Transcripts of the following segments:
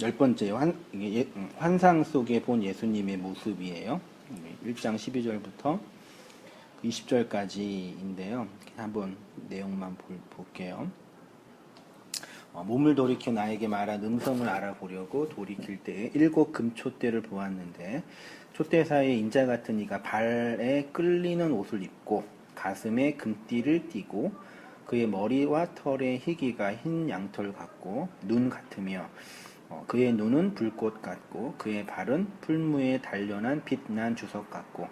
열 번째 환상 속에 본 예수님의 모습이에요. 1장 12절부터 20절까지인데요. 한번 내용만 볼게요. 몸을 돌이켜 나에게 말한 음성을 알아보려고 돌이킬 때에 7 금촛대를 보았는데 촛대 사이에 인자 같은 이가 발에 끌리는 옷을 입고 가슴에 금띠를 띠고 그의 머리와 털의 희기가 흰 양털 같고 눈 같으며 그의 눈은 불꽃 같고 그의 발은 풀무에 단련한 빛난 주석 같고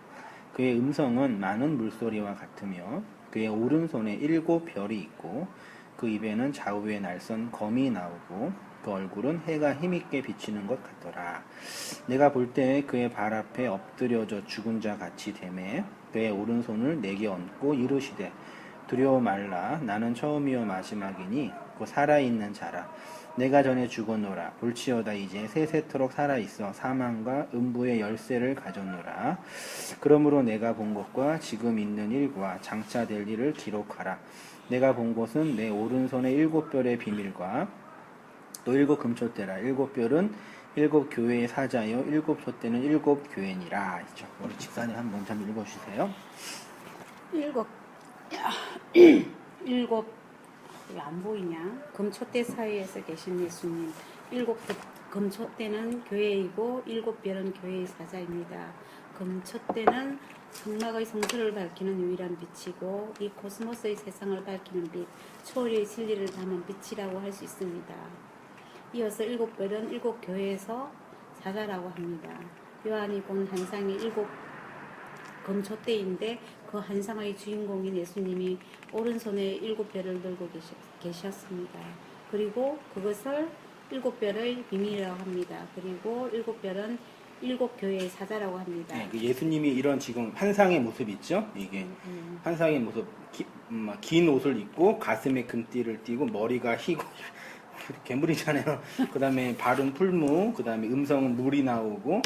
그의 음성은 많은 물소리와 같으며 그의 오른손에 7 별이 있고 그 입에는 좌우에 날선 검이 나오고 그 얼굴은 해가 힘있게 비치는 것 같더라. 내가 볼 때 그의 발 앞에 엎드려져 죽은 자 같이 되매 그의 오른손을 내게 얹고 이르시되 두려워 말라. 나는 처음이요 마지막이니 곧 살아있는 자라. 내가 전에 죽었노라. 볼지어다 이제 세세토록 살아있어 사망과 음부의 열쇠를 가졌노라. 그러므로 내가 본 것과 지금 있는 일과 장차 될 일을 기록하라. 내가 본 것은 내 오른손의 7 별의 비밀과 또 7 금촛대라. 7 별은 7 교회의 사자여 7 촛대는 7 교회니라. 우리 집사님 한번 좀 읽어주세요. 7 왜 안 보이냐? 금촛대 사이에서 계신 예수님. 7 금촛대는 교회이고 7 별은 교회의 사자입니다. 금촛대는 성막의 성소를 밝히는 유일한 빛이고 이 코스모스의 세상을 밝히는 빛, 초월의 진리를 담은 빛이라고 할 수 있습니다. 이어서 7 별은 7 교회에서 사자라고 합니다. 요한이 본 환상이 7 금촛대인데 그 환상의 주인공인 예수님이 오른손에 7 별을 들고 계셨습니다. 그리고 그것을 7 별의 비밀이라고 합니다. 그리고 7 별은 7 교회의 사자라고 합니다. 네, 예수님이 이런 지금 환상의 모습 있죠? 이게 환상의 모습, 긴 옷을 입고 가슴에 금띠를 띠고 머리가 희고 괴물이잖아요. 그 다음에 발은 풀무, 그 다음에 음성은 물이 나오고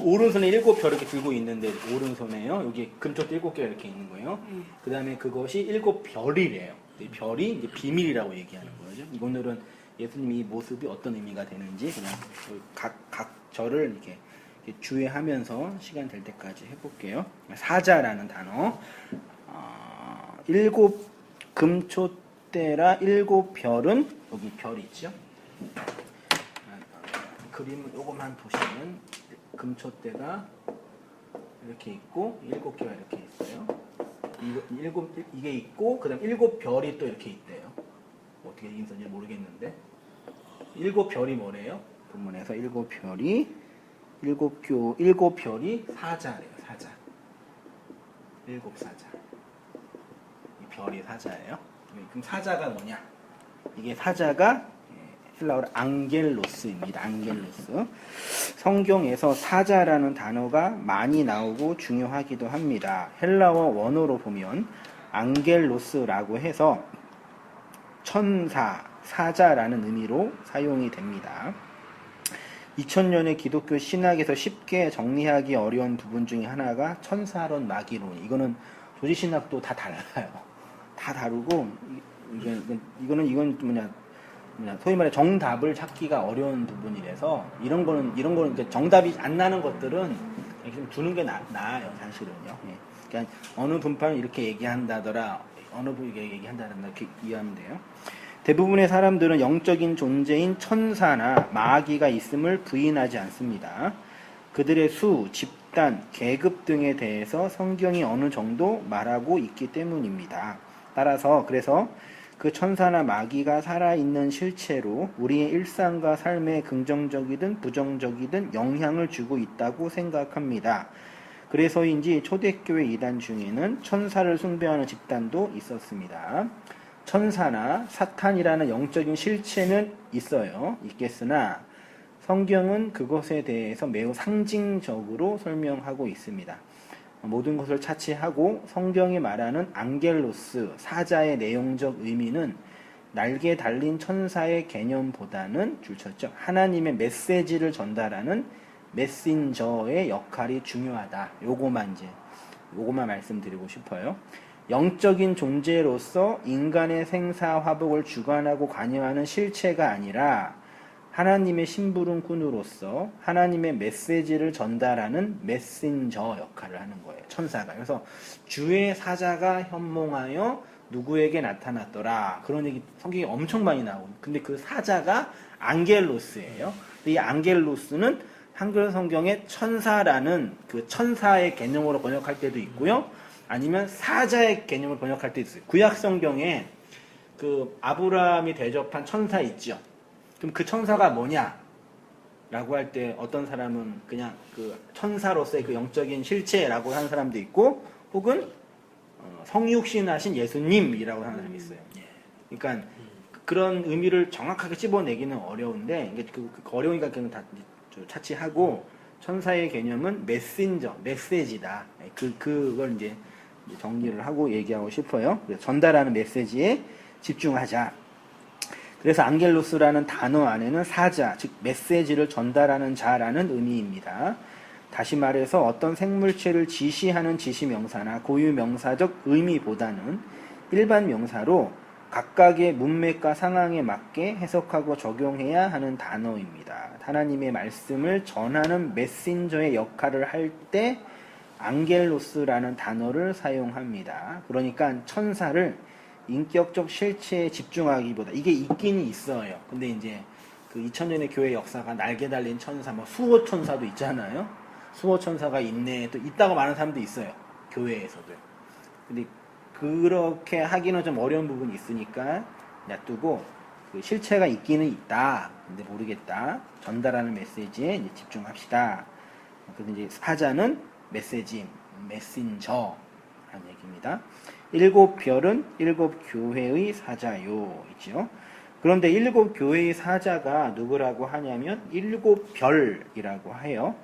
오른손에 7 별 이렇게 들고 있는데 오른손에요. 여기 금촛대 7개 이렇게 있는 거예요. 그 다음에 그것이 7 별이래요. 이 별이 이제 비밀이라고 얘기하는 거죠. 오늘은 예수님이 이 모습이 어떤 의미가 되는지 그냥 각 절을 이렇게 주의하면서 시간 될 때까지 해볼게요. 사자라는 단어, 7 금촛대라 7 별은 여기 별이 있죠. 그림 요것만 보시면 금촛대가 이렇게 있고 7개가 이렇게 있어요. 이게 있고 그다음 7 별이 또 이렇게 있대요. 어떻게 읽는지 모르겠는데 7 별이 뭐래요? 본문에서 7 별이 7 별이 사자래요. 사자. 7 사자. 이 별이 사자예요. 그럼 사자가 뭐냐? 이게 사자가 헬라어로 앙겔로스입니다. 앙겔로스. 성경에서 사자라는 단어가 많이 나오고 중요하기도 합니다. 헬라어 원어로 보면 앙겔로스라고 해서 천사, 사자라는 의미로 사용이 됩니다. 2000년의 기독교 신학에서 쉽게 정리하기 어려운 부분 중에 하나가 천사론, 마귀론. 이거는 조지신학도 다 달라요. 다 다르고 이건 뭐냐 소위 말해 정답을 찾기가 어려운 부분이라서 이런 거는 정답이 안 나는 것들은 좀 두는 게 나아요, 사실은요. 예. 그러니까 어느 분파는 이렇게 얘기한다더라, 어느 분이 얘기한다더라 이렇게 이해하면 돼요. 대부분의 사람들은 영적인 존재인 천사나 마귀가 있음을 부인하지 않습니다. 그들의 수, 집단, 계급 등에 대해서 성경이 어느 정도 말하고 있기 때문입니다. 따라서 그래서 그 천사나 마귀가 살아있는 실체로 우리의 일상과 삶에 긍정적이든 부정적이든 영향을 주고 있다고 생각합니다. 그래서인지 초대교회 이단 중에는 천사를 숭배하는 집단도 있었습니다. 천사나 사탄이라는 영적인 실체는 있겠으나 성경은 그것에 대해서 매우 상징적으로 설명하고 있습니다. 모든 것을 차치하고 성경이 말하는 앙겔로스, 사자의 내용적 의미는 날개 달린 천사의 개념보다는 줄쳤죠. 하나님의 메시지를 전달하는 메신저의 역할이 중요하다. 요거만 말씀드리고 싶어요. 영적인 존재로서 인간의 생사 화복을 주관하고 관여하는 실체가 아니라 하나님의 심부름꾼으로서 하나님의 메시지를 전달하는 메신저 역할을 하는 거예요. 천사가. 그래서 주의 사자가 현몽하여 누구에게 나타났더라. 그런 얘기 성경에 엄청 많이 나오고. 근데 그 사자가 앙겔로스예요. 이 앙겔로스는 한글 성경에 천사라는 그 천사의 개념으로 번역할 때도 있고요. 아니면 사자의 개념으로 번역할 때도 있어요. 구약 성경에 그 아브라함이 대접한 천사 있죠. 그럼 그 천사가 뭐냐? 라고 할 때 어떤 사람은 그냥 그 천사로서의 그 영적인 실체라고 하는 사람도 있고, 혹은 성육신하신 예수님이라고 하는 사람이 있어요. 그러니까 그런 의미를 정확하게 찝어내기는 어려운데, 그 어려우니까 그건 다 차치하고, 천사의 개념은 메신저, 메시지다. 그걸 이제 정리를 하고 얘기하고 싶어요. 그래서 전달하는 메시지에 집중하자. 그래서 앙겔로스라는 단어 안에는 사자, 즉 메시지를 전달하는 자라는 의미입니다. 다시 말해서 어떤 생물체를 지시하는 지시명사나 고유명사적 의미보다는 일반 명사로 각각의 문맥과 상황에 맞게 해석하고 적용해야 하는 단어입니다. 하나님의 말씀을 전하는 메신저의 역할을 할 때 앙겔로스라는 단어를 사용합니다. 그러니까 천사를 인격적 실체에 집중하기보다, 이게 있기는 있어요. 근데 이제 그 2000년의 교회 역사가 날개 달린 천사, 뭐 수호 천사도 있잖아요. 수호 천사가 있네, 또 있다고 말하는 사람도 있어요. 교회에서도요. 근데 그렇게 하기는 좀 어려운 부분이 있으니까 놔두고, 그 실체가 있기는 있다. 근데 모르겠다. 전달하는 메시지에 이제 집중합시다. 그래서 이제 사자는 메시지, 메신저 라는 얘기입니다. 7별은 7교회의 사자요. 있죠. 그런데 7교회의 사자가 누구라고 하냐면 7별이라고 해요.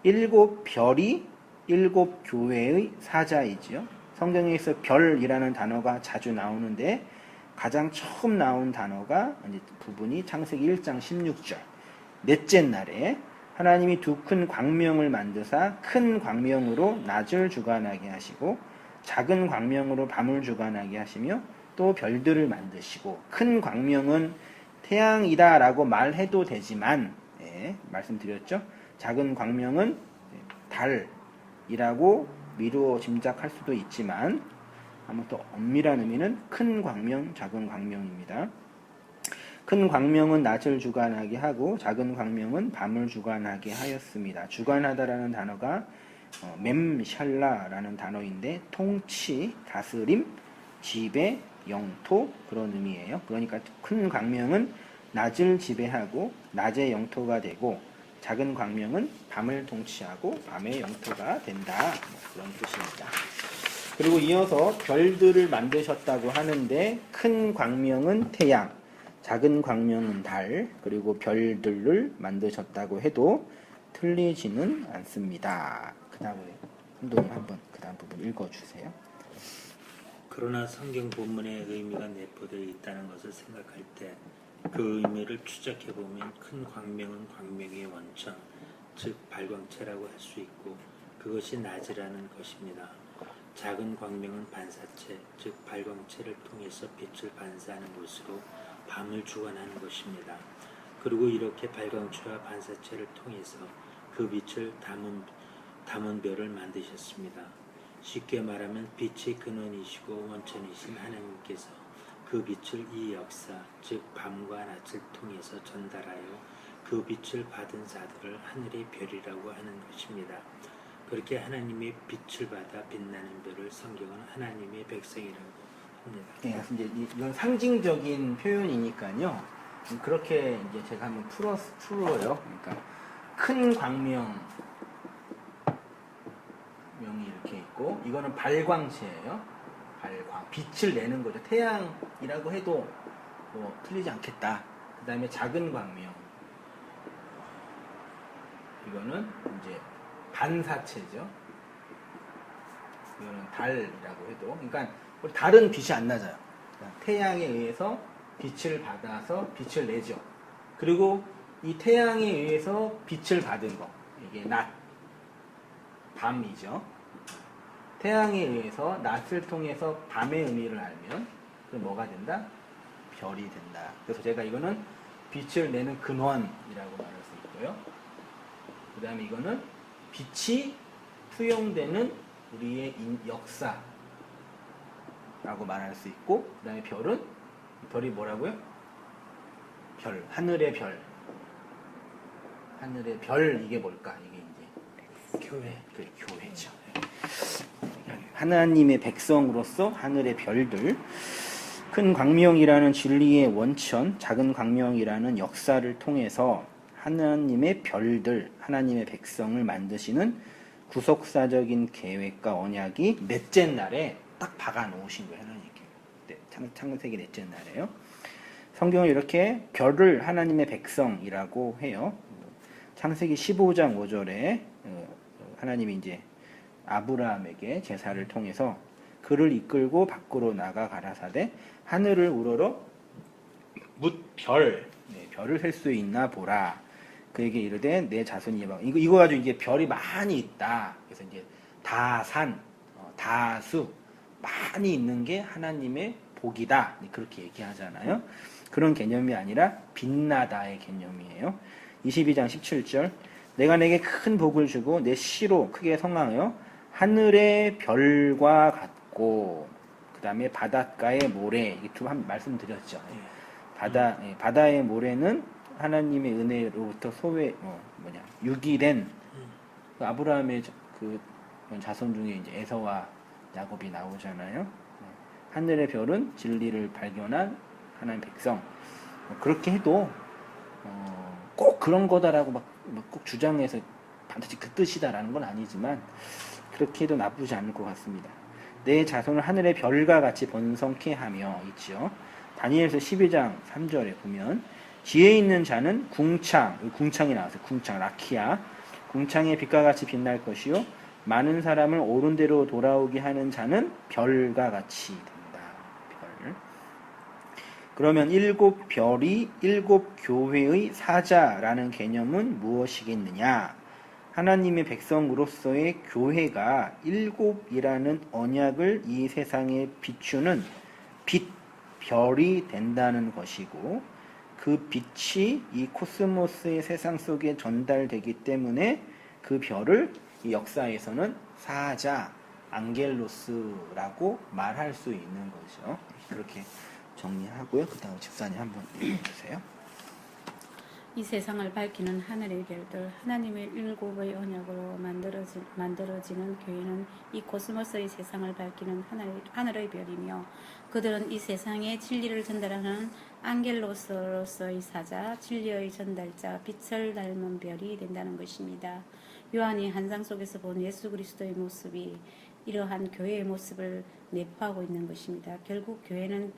7별이 7교회의 사자이지요. 성경에서 별이라는 단어가 자주 나오는데 가장 처음 나온 단어가 이제 부분이 창세기 1장 16절. 넷째 날에 하나님이 두 큰 광명을 만드사 큰 광명으로 낮을 주관하게 하시고 작은 광명으로 밤을 주관하게 하시며 또 별들을 만드시고, 큰 광명은 태양이다 라고 말해도 되지만, 말씀드렸죠. 작은 광명은 달이라고 미루어 짐작할 수도 있지만, 아무튼 엄밀한 의미는 큰 광명, 작은 광명입니다. 큰 광명은 낮을 주관하게 하고 작은 광명은 밤을 주관하게 하였습니다. 주관하다라는 단어가 mem샬라라는 단어인데 통치, 다스림, 지배, 영토 그런 의미예요. 그러니까 큰 광명은 낮을 지배하고 낮의 영토가 되고, 작은 광명은 밤을 통치하고 밤의 영토가 된다. 그런 뜻입니다. 그리고 이어서 별들을 만드셨다고 하는데 큰 광명은 태양, 작은 광명은 달, 그리고 별들을 만드셨다고 해도 틀리지는 않습니다. 그 다음에 한동훈 한번 그 다음 부분 읽어주세요. 그러나 성경 본문의 의미가 내포되어 있다는 것을 생각할 때 그 의미를 추적해보면 큰 광명은 광명의 원천, 즉 발광체라고 할 수 있고 그것이 낮이라는 것입니다. 작은 광명은 반사체, 즉 발광체를 통해서 빛을 반사하는 것으로 밤을 주관하는 것입니다. 그리고 이렇게 발광체와 반사체를 통해서 그 빛을 담은 별을 만드셨습니다. 쉽게 말하면 빛의 근원이시고 원천이신 하나님께서 그 빛을 이 역사, 즉 밤과 낮을 통해서 전달하여 그 빛을 받은 자들을 하늘의 별이라고 하는 것입니다. 그렇게 하나님의 빛을 받아 빛나는 별을 성경은 하나님의 백성이라고 합니다. 네, 이제 이건 상징적인 표현이니까요. 그렇게 이제 제가 한번 풀어요. 그러니까 큰 광명이 이렇게 있고, 이거는 발광체예요. 발광, 빛을 내는 거죠. 태양이라고 해도 뭐 틀리지 않겠다. 그 다음에 작은 광명, 이거는 이제 반사체죠. 이거는 달이라고 해도, 그러니까 달은 빛이 안 나져요. 태양에 의해서 빛을 받아서 빛을 내죠. 그리고 이 태양에 의해서 빛을 받은 거, 이게 낮, 밤이죠. 태양에 의해서 낮을 통해서 밤의 의미를 알면 그럼 뭐가 된다? 별이 된다. 그래서 제가 이거는 빛을 내는 근원이라고 말할 수 있고요. 그 다음에 이거는 빛이 투영되는 우리의 역사라고 말할 수 있고, 그 다음에 별이 뭐라고요? 별, 하늘의 별. 하늘의 별, 이게 뭘까? 이게 이제 교회, 그래, 교회죠. 하나님의 백성으로서 하늘의 별들, 큰 광명이라는 진리의 원천, 작은 광명이라는 역사를 통해서 하나님의 별들, 하나님의 백성을 만드시는 구속사적인 계획과 언약이 넷째 날에 딱 박아 놓으신 거예요. 하나님께. 네, 창세기 넷째 날에요. 성경은 이렇게 별을 하나님의 백성이라고 해요. 창세기 15장 5절에 하나님이 이제 아브라함에게 제사를 통해서 그를 이끌고 밖으로 나가 가라사대 하늘을 우러러 뭇별, 네, 별을 셀 수 있나 보라. 그에게 이르되 내 자손이 이거 가지고 이제 별이 많이 있다. 그래서 이제 다산, 다수 많이 있는 게 하나님의 복이다. 그렇게 얘기하잖아요. 그런 개념이 아니라 빛나다의 개념이에요. 22장 17절 내가 내게 큰 복을 주고 내 씨로 크게 성하여 하늘의 별과 같고 그 다음에 바닷가의 모래 이게 두 번 말씀드렸죠. 바다의 모래는 하나님의 은혜로부터 유기된 그 아브라함의 그 자손 중에 이제 에서와 야곱이 나오잖아요. 하늘의 별은 진리를 발견한 하나님 백성. 그렇게 해도 꼭 그런 거다라고 막 꼭 주장해서 반드시 그 뜻이다라는 건 아니지만 그렇게 해도 나쁘지 않을 것 같습니다. 내 자손을 하늘의 별과 같이 번성케 하며 있죠. 다니엘서 12장 3절에 보면 지혜 있는 자는 궁창이 나왔어요. 궁창, 라키아. 궁창의 빛과 같이 빛날 것이요 많은 사람을 옳은 대로 돌아오게 하는 자는 별과 같이 된다. 별. 그러면 일곱 별이 일곱 교회의 사자라는 개념은 무엇이겠느냐? 하나님의 백성으로서의 교회가 일곱이라는 언약을 이 세상에 비추는 별이 된다는 것이고 그 빛이 이 코스모스의 세상 속에 전달되기 때문에 그 별을 이 역사에서는 사자, 앙겔로스라고 말할 수 있는 거죠. 그렇게 정리하고요. 그 다음 집사님 한번 읽어주세요. 이 세상을 밝히는 하늘의 별들, 하나님의 일곱의 언약으로 만들어지는 교회는 이 코스모스의 세상을 밝히는 하늘의 별이며 그들은 이 세상에 진리를 전달하는 앙겔로스로서의 사자, 진리의 전달자, 빛을 닮은 별이 된다는 것입니다. 요한이 환상 속에서 본 예수 그리스도의 모습이 이러한 교회의 모습을 내포하고 있는 것입니다. 결국 교회는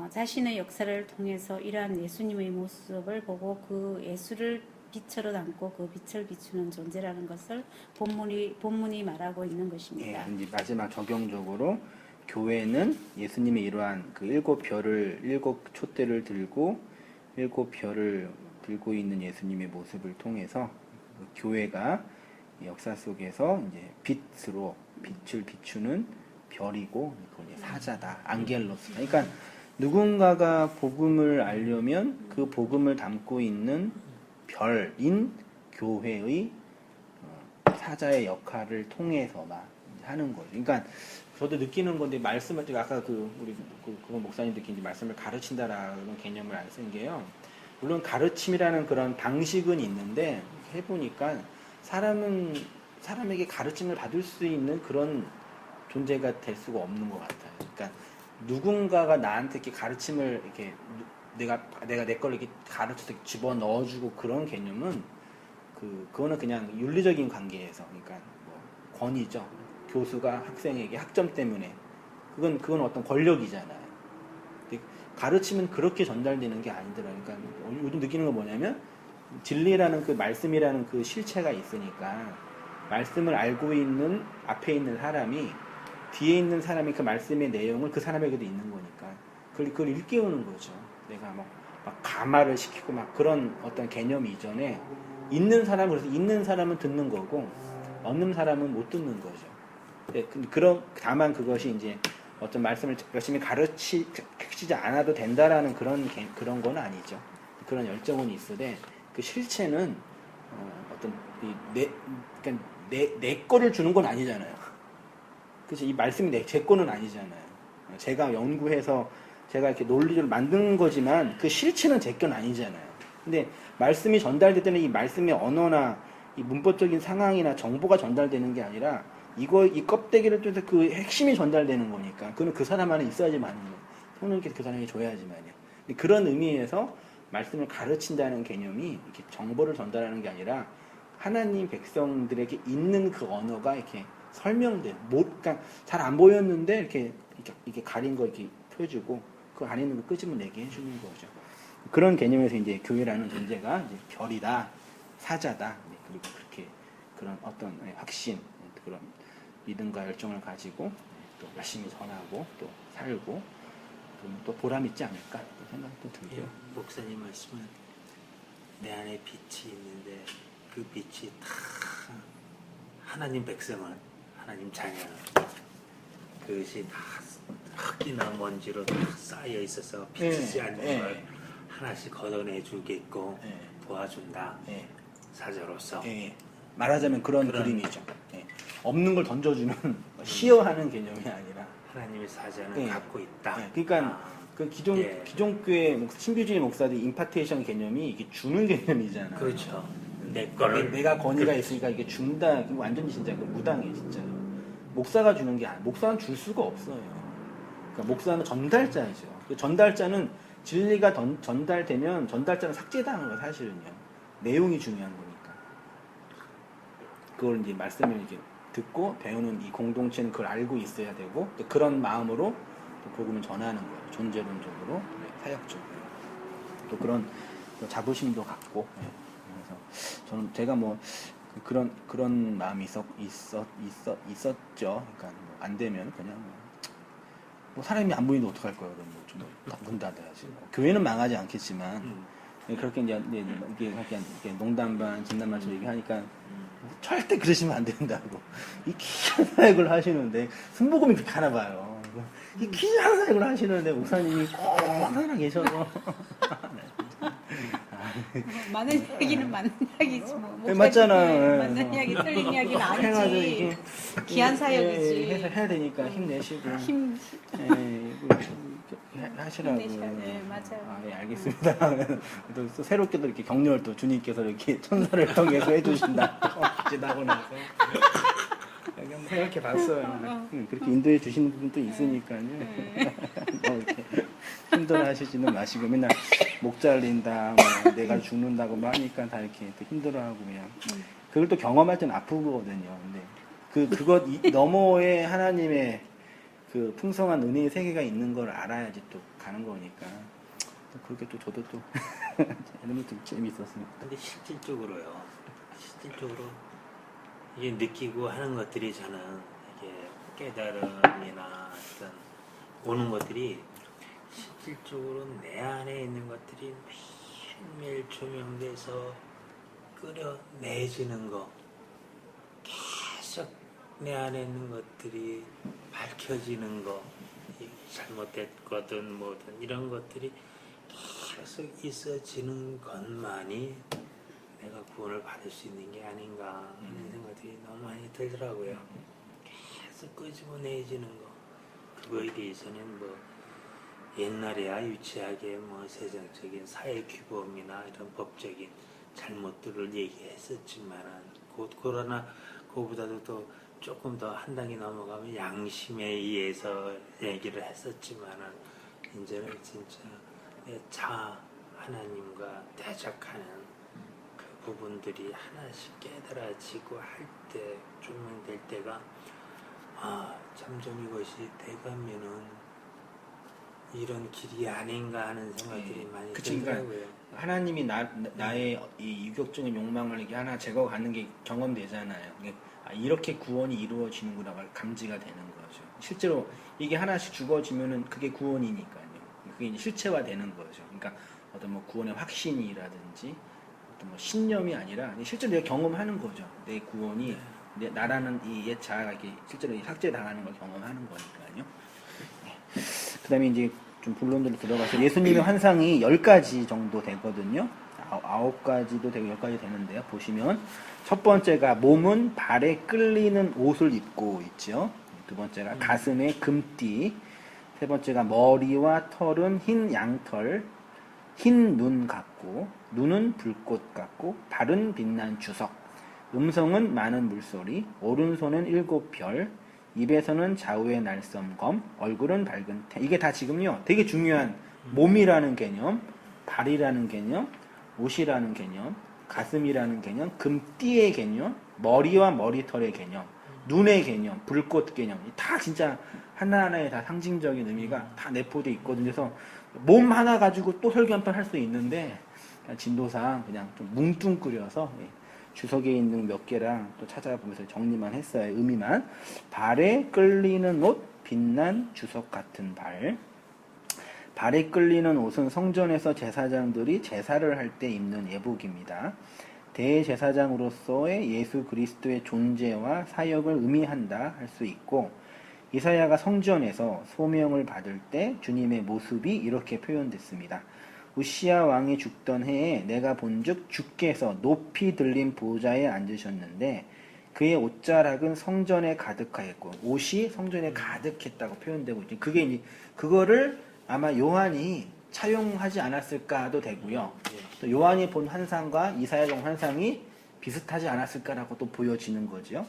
자신의 역사를 통해서 이러한 예수님의 모습을 보고 그 예수를 빛으로 담고 그 빛을 비추는 존재라는 것을 본문이 말하고 있는 것입니다. 예, 이제 마지막 적용적으로 교회는 예수님의 이러한 그 일곱 촛대를 들고 일곱 별을 들고 있는 예수님의 모습을 통해서 그 교회가 역사 속에서 이제 빛을 비추는 별이고 그건 사자다, 앙겔로스. 그러니까 누군가가 복음을 알려면 그 복음을 담고 있는 별인 교회의 사자의 역할을 통해서만 하는 거죠. 그러니까 저도 느끼는 건데 말씀을 아까 우리 목사님들끼리 이제 말씀을 가르친다라는 개념을 안 쓴 게요. 물론 가르침이라는 그런 방식은 있는데 해보니까 사람에게 가르침을 받을 수 있는 그런 존재가 될 수가 없는 것 같아요. 그러니까 누군가가 나한테 이렇게 가르침을 이렇게 내가 내 걸 이렇게 가르쳐서 집어 넣어주고 그런 개념은 그거는 그냥 윤리적인 관계에서 그러니까 뭐 권위죠. 교수가 학생에게 학점 때문에 그건 어떤 권력이잖아요. 근데 가르침은 그렇게 전달되는 게 아니더라고요. 그러니까 요즘 느끼는 건 뭐냐면 진리라는 그 말씀이라는 그 실체가 있으니까 말씀을 알고 있는 앞에 있는 사람이 뒤에 있는 사람이 그 말씀의 내용을 그 사람에게도 있는 거니까 그걸 일깨우는 거죠. 내가 막 감화를 시키고 막 그런 어떤 개념 이전에 있는 사람은 듣는 거고 없는 사람은 못 듣는 거죠. 다만 그것이 이제 어떤 말씀을 열심히 가르치지 않아도 된다라는 그런 건 아니죠. 그런 열정은 있으되 그 실체는 어떤 그러니까 내 거를 주는 건 아니잖아요. 그치? 이 말씀이 제 거는 아니잖아요. 제가 연구해서 제가 이렇게 논리를 만드는 거지만 그 실체는 제 건 아니잖아요. 근데 말씀이 전달될 때는 이 말씀의 언어나 이 문법적인 상황이나 정보가 전달되는 게 아니라 이 껍데기를 통해서 그 핵심이 전달되는 거니까 그건 그 사람 안에 있어야지만 성령께서 그 사람에게 줘야지만요. 그런 의미에서 말씀을 가르친다는 개념이 이렇게 정보를 전달하는 게 아니라 하나님 백성들에게 있는 그 언어가 이렇게 설명돼요. 그러니까 잘 안 보였는데 이렇게 가린 거 이렇게 펴주고 그 안에 있는 거 끄집어내게 해주는 거죠. 그런 개념에서 이제 교회라는 존재가 이제 별이다, 사자다, 그리고 그렇게 그런 어떤 확신, 그런 믿음과 열정을 가지고 또 열심히 전하고 또 살고 또 보람 있지 않을까 생각도 들고요. 예, 목사님 말씀은 내 안에 빛이 있는데 그 빛이 다 하나님 백성은 하나님 자녀는 그것이 다 흙이나 먼지로 다 쌓여 있어서 비치지 않는 걸 하나씩 걷어내 주겠고 도와준다. 사자로서 말하자면 그런 그림이죠. 없는 걸 던져주는 시어하는 개념이 아니라 하나님의 사자는 갖고 있다. 그러니까 그 기존 교회 신비주의 목사들이 임파테이션 개념이 이게 주는 개념이잖아요. 그렇죠. 내 거를 내가 권위가 있으니까 이게 준다. 이거 완전히 진짜 그 무당이에요, 진짜. 목사가 주는 게 아니야. 목사는 줄 수가 없어요. 그러니까 목사는 전달자죠. 그 전달자는 진리가 전달되면 전달자는 삭제당하는 거예요, 사실은요. 내용이 중요한 거니까. 그걸 이제 말씀을 이렇게 듣고 배우는 이 공동체는 그걸 알고 있어야 되고 또 그런 마음으로 또 복음을 전하는 거예요. 존재론적으로, 사역적으로. 또 그런 또 자부심도 갖고. 그래서 저는 제가 뭐 그런 마음이 있었죠. 그러니까 뭐 안 되면 그냥 뭐 사람이 안 보이는데 어떡할 거예요? 그럼 문 닫아야지. 교회는 망하지 않겠지만 그렇게 이제 이게 농담 반 진담 반처럼 얘기하니까 절대 그러시면 안 된다고. 이 귀한 사역을 하시는데 순복음이 그렇게 하나 봐요. 이 귀한 사역을 하시는데 목사님이 꼭 하나 계셔서 많은 이야기는 맞는 이야기지 뭐. 맞잖아. 맞는 이야기 틀린 이야기는 해가지고 아니지. 이게 귀한 사역이지. 해서 해야 되니까 힘내시고 하시라고. 네, 맞아요. 알겠습니다. 또 새롭게도 이렇게 격려를 또 주님께서 이렇게 천사를 통해서 해주신다. 지나고 나서 여기 한번 생각해 봤어요. 그렇게 인도해 주시는 부분도 있으니까요. 뭐 이렇게 힘들어하시지는 마시고 맨날 목 잘린다, 뭐 내가 죽는다고 뭐 하니까 다 이렇게 또 힘들어하고 그냥 그걸 또 경험할 때는 아프거든요. 근데 그것 너머에 하나님의 그 풍성한 은혜의 세계가 있는 걸 알아야지 또 가는 거니까 또 그렇게 또 저도 또 너무 좀 재미있었습니다. 근데 실질적으로 이게 느끼고 하는 것들이 저는 이게 깨달음이나 어떤 오는 것들이 실질적으로 내 안에 있는 것들이 매일매일 조명돼서 끌어내지는 거, 계속 내 안에 있는 것들이 밝혀지는 거, 잘못됐거든 뭐든 이런 것들이 계속 있어지는 것만이 내가 구원을 받을 수 있는 게 아닌가 하는 생각이 너무 많이 들더라고요. 계속 끄집어내지는 거, 그거에 대해서는 뭐 옛날에야 유치하게 뭐 세상적인 사회 규범이나 이런 법적인 잘못들을 얘기했었지만은 그러나 그보다도 또 조금 더 한 단계 넘어가면 양심에 의해서 얘기를 했었지만은 이제는 진짜 내 자아 하나님과 대적하는 그 부분들이 하나씩 깨달아지고 할 때 조명될 때가 점점 이것이 돼가면은 이런 길이 아닌가 하는 생각들이 많이 들더라고요. 그러니까 하나님이 나의 이 유격적인 욕망을 이게 하나 제거하는 게 경험되잖아요. 이렇게 구원이 이루어지는구나 감지가 되는 거죠. 실제로 이게 하나씩 죽어지면은 그게 구원이니까요. 그게 이제 실체화되는 거죠. 그러니까 어떤 뭐 구원의 확신이라든지 어떤 뭐 신념이 아니라 실제로 내가 경험하는 거죠. 내 구원이 나라는 이 옛 자아가 이렇게 실제로 삭제당하는 걸 경험하는 거니까요. 그다음에 이제 좀 본론으로 들어가서 예수님의 환상이 10가지 정도 되거든요. 9가지도 되고 10가지 되는데요. 보시면 첫 번째가 몸은 발에 끌리는 옷을 입고 있죠. 두 번째가 가슴에 금띠, 세 번째가 머리와 털은 흰 양털, 흰 눈 같고 눈은 불꽃 같고 발은 빛난 주석, 음성은 많은 물소리, 오른손은 7별, 입에서는 좌우의 날섬검, 얼굴은 밝은 태. 이게 다 지금요 되게 중요한 몸이라는 개념, 발이라는 개념, 옷이라는 개념, 가슴이라는 개념, 금띠의 개념, 머리와 머리털의 개념, 눈의 개념, 불꽃 개념, 다 진짜 하나하나에 다 상징적인 의미가 다 내포되어 있거든요. 그래서 몸 하나 가지고 또 설교 한 편 할 수 있는데 진도상 그냥 좀 뭉뚱그려서 주석에 있는 몇 개랑 또 찾아보면서 정리만 했어요. 의미만. 발에 끌리는 옷, 빛난 주석 같은 발. 발에 끌리는 옷은 성전에서 제사장들이 제사를 할 때 입는 예복입니다. 대제사장으로서의 예수 그리스도의 존재와 사역을 의미한다 할 수 있고, 이사야가 성전에서 소명을 받을 때 주님의 모습이 이렇게 표현됐습니다. 우시야 왕이 죽던 해에 내가 본즉 주께서 높이 들린 보좌에 앉으셨는데 그의 옷자락은 성전에 가득하였고, 옷이 성전에 가득했다고 표현되고 있죠. 그게 이제 그거를 아마 요한이 차용하지 않았을까도 되고요. 또 요한이 본 환상과 이사야가 본 환상이 비슷하지 않았을까라고 또 보여지는 거죠.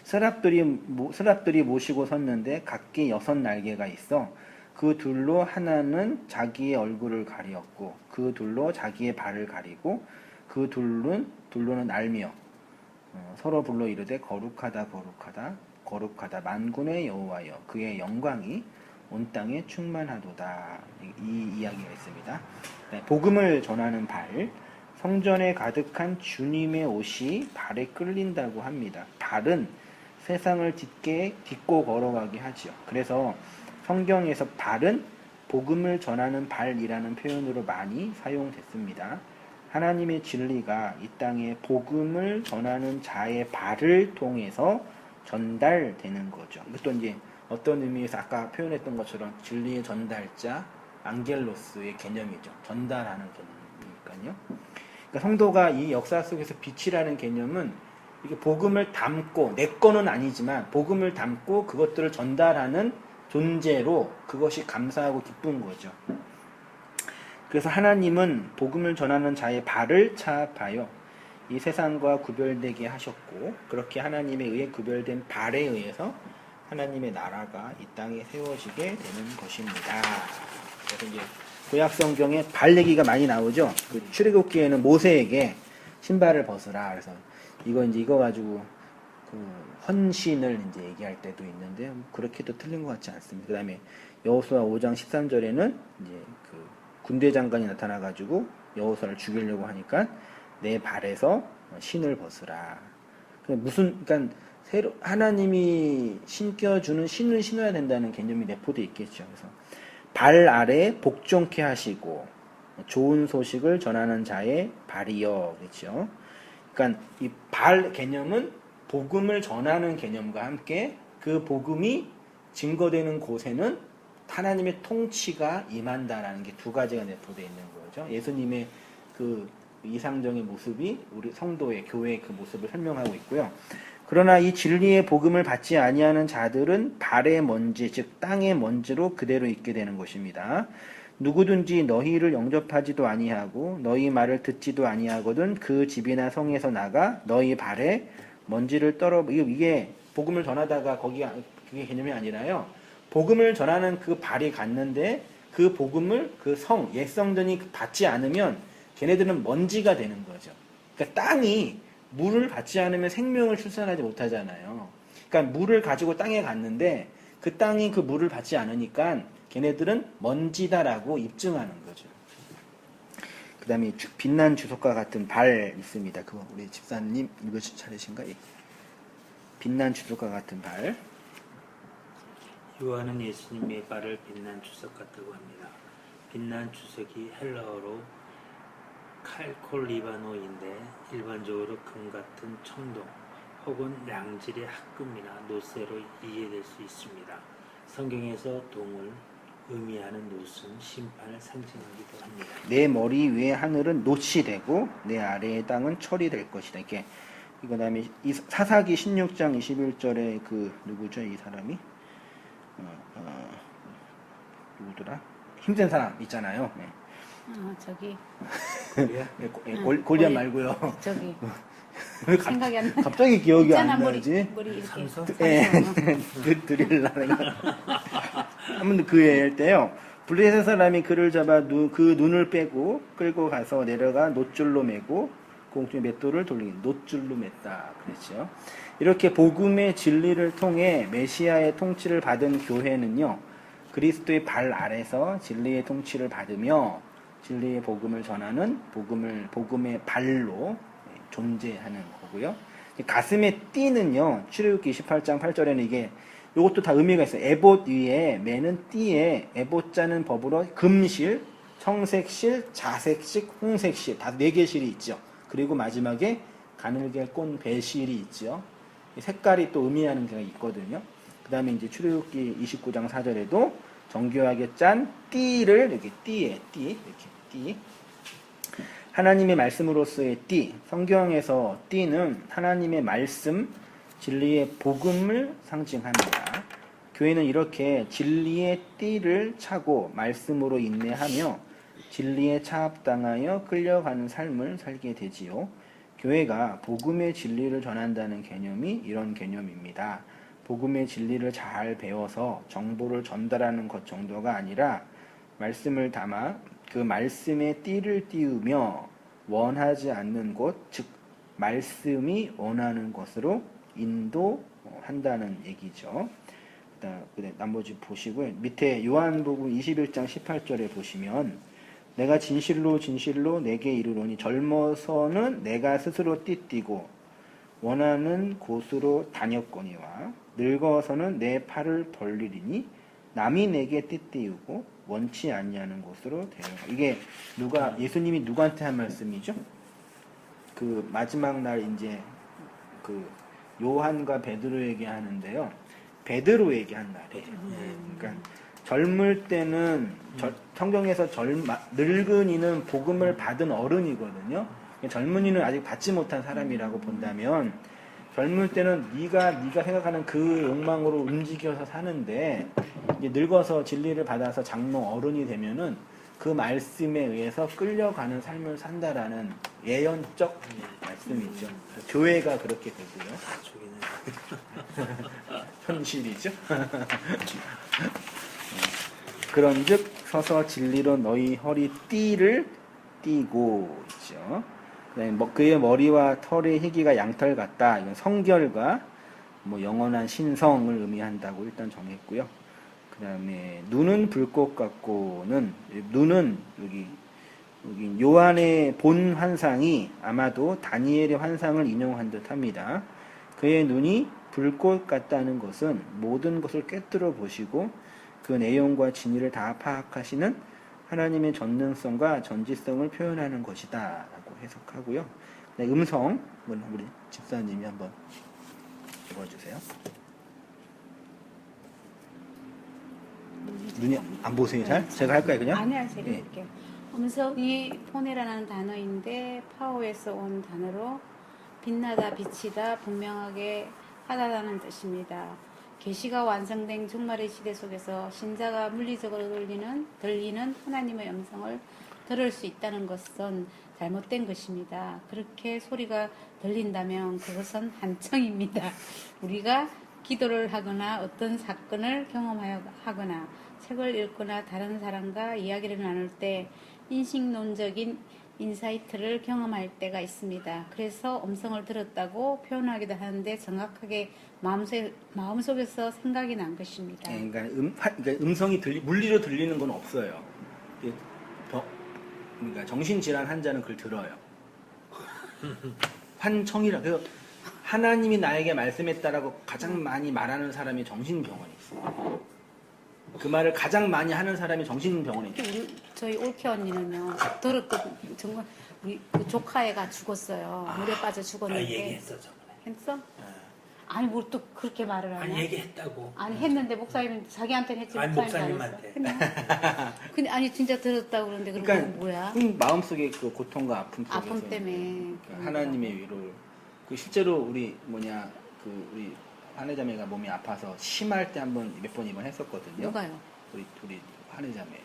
서랍들이 모시고 섰는데 각기 6날개가 있어 그 둘로 하나는 자기의 얼굴을 가리었고 그 둘로 자기의 발을 가리고 그 둘로는 알며 서로 불러 이르되 거룩하다 거룩하다 거룩하다 만군의 여호와여 그의 영광이 온 땅에 충만하도다. 이 이야기가 있습니다. 네, 복음을 전하는 발, 성전에 가득한 주님의 옷이 발에 끌린다고 합니다. 발은 세상을 딛고 걸어가게 하지요. 그래서 성경에서 발은 복음을 전하는 발이라는 표현으로 많이 사용됐습니다. 하나님의 진리가 이 땅에 복음을 전하는 자의 발을 통해서 전달되는 거죠. 이것도 이제 어떤 의미에서 아까 표현했던 것처럼 진리의 전달자, 안겔로스의 개념이죠. 전달하는 개념이니까요. 그러니까 성도가 이 역사 속에서 빛이라는 개념은 이게 복음을 담고, 내 거는 아니지만 복음을 담고 그것들을 전달하는 존재로 그것이 감사하고 기쁜 거죠. 그래서 하나님은 복음을 전하는 자의 발을 차압하여 이 세상과 구별되게 하셨고, 그렇게 하나님에 의해 구별된 발에 의해서 하나님의 나라가 이 땅에 세워지게 되는 것입니다. 그래서 이제 구약 성경에 발 얘기가 많이 나오죠. 그 출애굽기에는 모세에게 신발을 벗으라. 그래서 이거 가지고 그 헌신을 이제 얘기할 때도 있는데 그렇게도 틀린 것 같지 않습니다. 그다음에 여호수아 5장 13절에는 이제 그 군대 장관이 나타나 가지고 여호수아를 죽이려고 하니까 내 발에서 신을 벗으라. 그러니까 하나님이 신겨주는 신을 신어야 된다는 개념이 내포되어 있겠죠. 그래서 발 아래 복종케 하시고 좋은 소식을 전하는 자의 발이여, 그렇죠. 그러니까 이 발 개념은 복음을 전하는 개념과 함께 그 복음이 증거되는 곳에는 하나님의 통치가 임한다라는 게 두 가지가 내포되어 있는 거죠. 예수님의 그 이상적인 모습이 우리 성도의 교회의 그 모습을 설명하고 있고요. 그러나 이 진리의 복음을 받지 아니하는 자들은 발의 먼지, 즉 땅의 먼지로 그대로 있게 되는 것입니다. 누구든지 너희를 영접하지도 아니하고 너희 말을 듣지도 아니하거든 그 집이나 성에서 나가 너희 발에 먼지를 이게 복음을 전하다가 그게 개념이 아니라요. 복음을 전하는 그 발이 갔는데 그 복음을 그 옛 성전이 받지 않으면 걔네들은 먼지가 되는 거죠. 그러니까 땅이 물을 받지 않으면 생명을 출산하지 못하잖아요. 그러니까 물을 가지고 땅에 갔는데 그 땅이 그 물을 받지 않으니까 걔네들은 먼지다라고 입증하는 거죠. 그 다음에 빛난 주석과 같은 발 있습니다. 그거 우리 집사님 읽으실 차례신가? 예. 빛난 주석과 같은 발. 요한은 예수님의 발을 빛난 주석 같다고 합니다. 빛난 주석이 헬라어로 칼콜리바노인데 일반적으로 금 같은 청동 혹은 양질의 합금이나 노쇠로 이해될 수 있습니다. 성경에서 동을 의미하는 놋은 심판을 상징하기도 합니다. 내 머리 위에 하늘은 놋이 되고 내 아래의 땅은 철이 될 것이다. 이게 이거 다음에 이 사사기 16장 21절에 그 누구죠 이 사람이 누구더라? 힘든 사람 있잖아요. 네. 저기 골리앗 말고요. 저기 왜 생각이 안 나. 갑자기 기억이 있잖아, 안 나지? 머리 이렇게. 삼성? 예, 드릴라는 거. 한번 그 얘기할 때요. 블레셋 사람이 그를 잡아 그 눈을 빼고 끌고 가서 내려가 놋줄로 매고 공중에 맷돌을 돌리기 놋줄로 맸다 그랬죠. 이렇게 복음의 진리를 통해 메시아의 통치를 받은 교회는요. 그리스도의 발 아래서 진리의 통치를 받으며 진리의 복음을 전하는 복음의 발로 존재하는 거고요. 가슴에 띠는요. 출애굽기 28장 8절에는 이게 이것도 다 의미가 있어요. 에봇 위에 매는 띠에 에봇자는 법으로 금실, 청색실, 자색실, 홍색실 다 4개 실이 있죠. 그리고 마지막에 가늘게 꼰 배실이 있죠. 색깔이 또 의미하는 게 있거든요. 그 다음에 이제 출애굽기 29장 4절에도 정교하게 짠 띠를 이렇게 띠에 띠 이렇게 띠 하나님의 말씀으로서의 띠 성경에서 띠는 하나님의 말씀 진리의 복음을 상징합니다. 교회는 이렇게 진리의 띠를 차고 말씀으로 인내하며 진리에 차압당하여 끌려가는 삶을 살게 되지요. 교회가 복음의 진리를 전한다는 개념이 이런 개념입니다. 복음의 진리를 잘 배워서 정보를 전달하는 것 정도가 아니라 말씀을 담아 그 말씀에 띠를 띄우며 원하지 않는 곳, 즉 말씀이 원하는 것으로 인도한다는 얘기죠. 나머지 보시고요. 밑에 요한복음 21장 18절에 보시면 내가 진실로 내게 이르노니 젊어서는 내가 스스로 띠띠고 원하는 곳으로 다녔거니와 늙어서는 내 팔을 벌리리니 남이 내게 띠띠우고 원치 아니하는 곳으로 데려가. 이게 예수님이 누구한테 한 말씀이죠? 그 마지막 날 이제 그 요한과 베드로에게 하는데요. 베드로에게 한 날이에요. 그러니까 젊을 때는 성경에서 늙은이는 복음을 받은 어른이거든요. 젊은이는 아직 받지 못한 사람이라고 본다면 젊을 때는 네가 생각하는 그 욕망으로 움직여서 사는데 이제 늙어서 진리를 받아서 장로 어른이 되면은 그 말씀에 의해서 끌려가는 삶을 산다라는 예언적 말씀이죠. 교회가 그렇게 되고요. 현실이죠. 그런즉 서서 진리로 너희 허리띠를 띠고 있죠. 그의 머리와 털의 희기가 양털 같다. 이건 성결과 영원한 신성을 의미한다고 일단 정했고요. 그 다음에 눈은 불꽃 같고는 눈은 여기 요한의 본 환상이 아마도 다니엘의 환상을 인용한 듯합니다. 그의 눈이 불꽃 같다는 것은 모든 것을 꿰뚫어 보시고 그 내용과 진위를 다 파악하시는 하나님의 전능성과 전지성을 표현하는 것이다 라고 해석하고요. 음성 우리 집사님이 한번 읽어주세요. 눈이 안 보세요 잘? 제가 할까요 그냥? 아니야 제가 할게요. 음성이 폰이라는 단어인데 파워에서 온 단어로 빛나다 비치다 분명하게 하다라는 뜻입니다. 계시가 완성된 종말의 시대 속에서 신자가 물리적으로 들리는 하나님의 음성을 들을 수 있다는 것은 잘못된 것입니다. 그렇게 소리가 들린다면 그것은 한청입니다. 우리가 기도를 하거나 어떤 사건을 경험하거나 책을 읽거나 다른 사람과 이야기를 나눌 때 인식론적인 인사이트를 경험할 때가 있습니다. 그래서 음성을 들었다고 표현하기도 하는데 정확하게 마음속에서 생각이 난 것입니다. 그러니까 음성이 물리로 들리는 건 없어요. 그러니까 정신질환 환자는 그걸 들어요. 환청이라. 그래서 하나님이 나에게 말씀했다라고 가장 많이 말하는 사람이 정신병원에 있어요. 그 말을 가장 많이 하는 사람이 정신병원에 있어요. 저희 올케 언니는요. 들었거든요. 정말 우리 그 조카애가 죽었어요. 물에 빠져 죽었는데. 얘기했어 저번에. 했어? 아니 뭘 또 그렇게 말을 하냐? 아니 얘기했다고. 아니 했는데 목사님 자기한테는 했지 아니, 목사님한테 안 했어. 근데 아니 진짜 들었다고 그러는데 그럼 그러니까 그건 뭐야? 마음속에 그 고통과 아픔 속에서 아픔 때문에 그러니까 하나님의 위로를 그 실제로 우리 우리 한혜자매가 몸이 아파서 심할 때 몇 번 입원했었거든요. 누가요? 우리 한혜자매